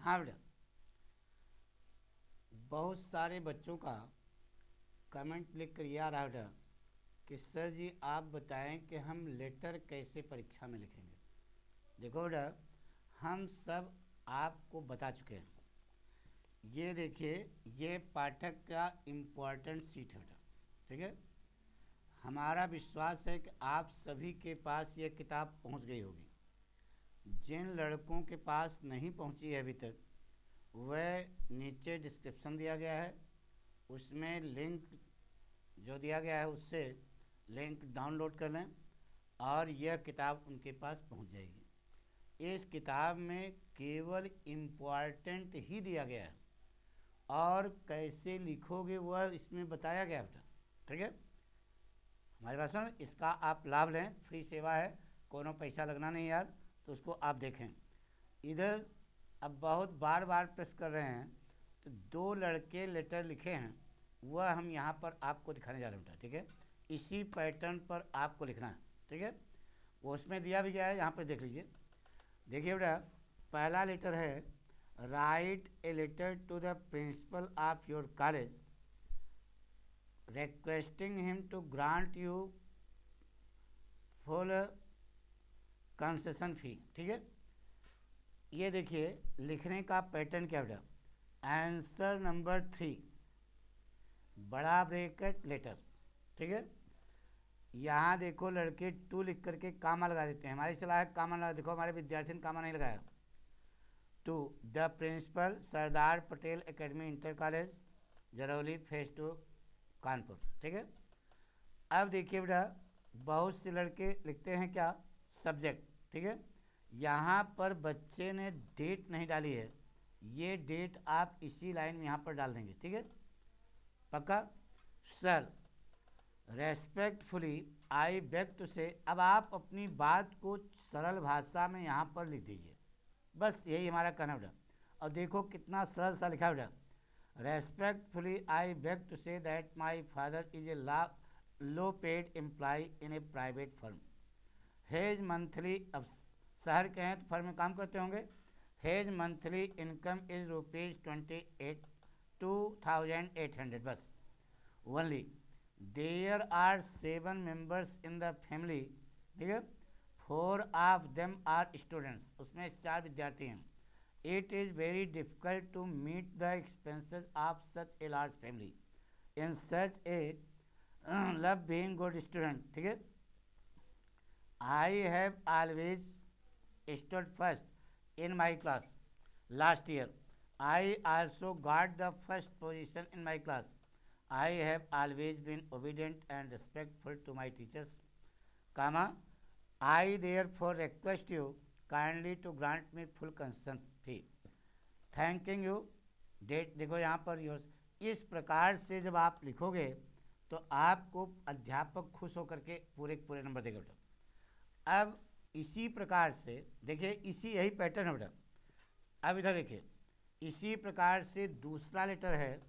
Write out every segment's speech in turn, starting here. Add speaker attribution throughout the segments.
Speaker 1: हाँ बेटा, बहुत सारे बच्चों का कमेंट लिख कर ये आ रहा है बेटा कि सर जी आप बताएं कि हम लेटर कैसे परीक्षा में लिखेंगे। देखो बेटा, हम सब आपको बता चुके हैं। ये देखिए, ये पाठक का इम्पोर्टेंट सीट है बेटा, ठीक है। हमारा विश्वास है कि आप सभी के पास ये किताब पहुंच गई होगी। जिन लड़कों के पास नहीं पहुंची है अभी तक, वह नीचे डिस्क्रिप्शन दिया गया है, उसमें लिंक जो दिया गया है उससे लिंक डाउनलोड कर लें और यह किताब उनके पास पहुंच जाएगी। इस किताब में केवल इम्पॉर्टेंट ही दिया गया है और कैसे लिखोगे वह इसमें बताया गया बेटा, ठीक है। हमारे पास ना इसका आप लाभ लें, फ्री सेवा है, कोनो पैसा लगना नहीं यार, तो उसको आप देखें। इधर अब बहुत बार बार प्रेस कर रहे हैं, तो दो लड़के लेटर लिखे हैं, वह हम यहाँ पर आपको दिखाने जा रहे हैं बेटा, ठीक है। इसी पैटर्न पर आपको लिखना है, ठीक है। वो उसमें दिया भी गया है, यहाँ पर देख लीजिए। देखिए बेटा, पहला लेटर है, write a letter to the principal of your college requesting him to grant you full concession fee, ठीक है। ये देखिए लिखने का पैटर्न क्या बेटा, आंसर नंबर 3 बड़ा ब्रैकेट लेटर, ठीक है। यहाँ देखो लड़के टू लिख करके कामा लगा देते हैं, हमारी सलाह है कामा लगा, देखो हमारे विद्यार्थी ने कामा नहीं लगाया। To the principal Sardar Patel academy inter college Jarauli phase 2 Kanpur, ठीक है। अब देखिए बेटा, बहुत से लड़के लिखते हैं क्या, सब्जेक्ट, ठीक है। यहाँ पर बच्चे ने डेट नहीं डाली है, ये डेट आप इसी लाइन में यहाँ पर डाल देंगे, ठीक है, पक्का। Sir respectfully I beg to say, अब आप अपनी बात को सरल भाषा में यहाँ पर लिख दीजिए, बस यही हमारा कहना बेटा। और देखो कितना सरल सा लिखा बेटा, respectfully I beg to say that my father is a low paid employ in a private firm. His monthly, अब शहर के हैं तो फर्म में काम करते होंगे, हेज मंथली इनकम इज ₹28,800 बस only. There are 7 members in the family, ठीक है, 4 ऑफ देम आर स्टूडेंट्स, उसमें 4 विद्यार्थी हैं। It is very difficult to meet the expenses of such a large family in such a love being good student, ठीक है। I have always stood first in my class last year. I also got the first position in my class. I have always been obedient and respectful to my teachers, comma, I therefore request you kindly to grant me full concession fee. Thanking you. Date देखो यहाँ पर yours. इस प्रकार से जब आप लिखोगे तो आपको अध्यापक खुश होकर के पूरे नंबर देगा बेटा। अब इसी प्रकार से देखिए, इसी यही पैटर्न है बेटा। अब इधर देखिए, इसी प्रकार से दूसरा लेटर है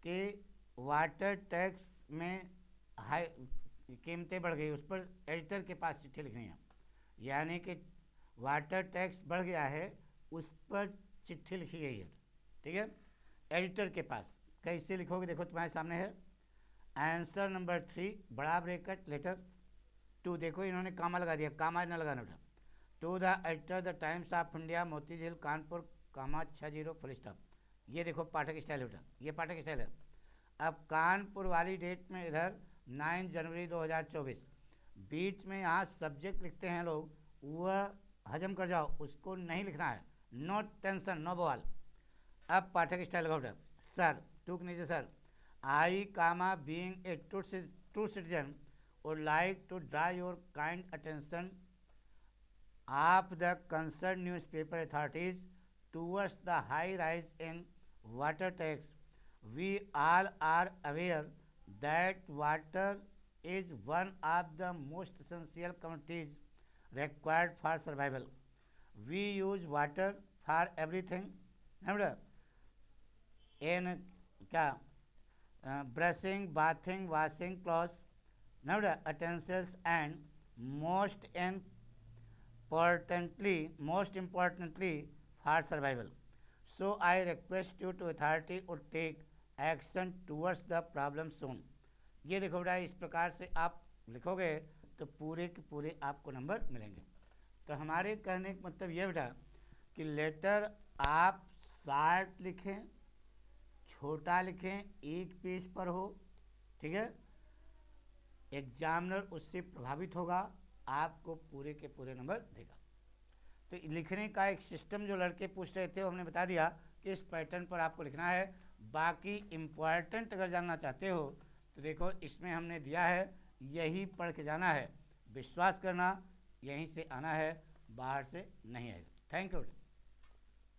Speaker 1: कि वाटर टैक्स में हाई कीमतें बढ़ गई, उस पर एडिटर के पास चिट्ठी लिखनी है, यानी कि वाटर टैक्स बढ़ गया है उस पर चिट्ठी लिखी गई है, ठीक है, एडिटर के पास। कैसे लिखोगे देखो तुम्हारे सामने है, आंसर नंबर 3 बड़ा ब्रैकेट लेटर टू, देखो इन्होंने कामा लगा दिया, कामा न लगाना बेटा, to the editor the Times of India Moti Jheel Kanpur, comma 60 full stop. ये देखो पाठक स्टाइल बेटा, ये पाठक स्टाइल है। अब कानपुर वाली डेट में इधर 9 जनवरी 2024, बीच में यहाँ सब्जेक्ट लिखते हैं लोग, वह हजम कर जाओ, उसको नहीं लिखना है, नो टेंशन नो बवाल। अब पाठक स्टाइल लगाओ बेटा, सर टू के नीचे sir, I comma being a true citizen would like to draw your kind attention of the concerned newspaper authorities towards the high rise in water tax. We all are aware that water is one of the most essential commodities required for survival. We use water for everything, in क्या brushing, bathing, washing clothes, utensils, and most importantly for survival. So I request you to authority would take action towards the problem soon. ये देखो बेटा, इस प्रकार से आप लिखोगे तो पूरे के पूरे आपको नंबर मिलेंगे। तो हमारे कहने का मतलब ये बेटा कि लेटर आप शार्ट लिखें, छोटा लिखें, एक पेज पर हो, ठीक है। एग्जामिनर उससे प्रभावित होगा, आपको पूरे के पूरे नंबर देगा। तो लिखने का एक सिस्टम जो लड़के पूछ रहे थे वो हमने बता दिया कि इस पैटर्न पर आपको लिखना है। बाकी इम्पॉर्टेंट अगर जानना चाहते हो तो देखो इसमें हमने दिया है, यही पढ़ के जाना है, विश्वास करना, यहीं से आना है, बाहर से नहीं आएगा। Thank you.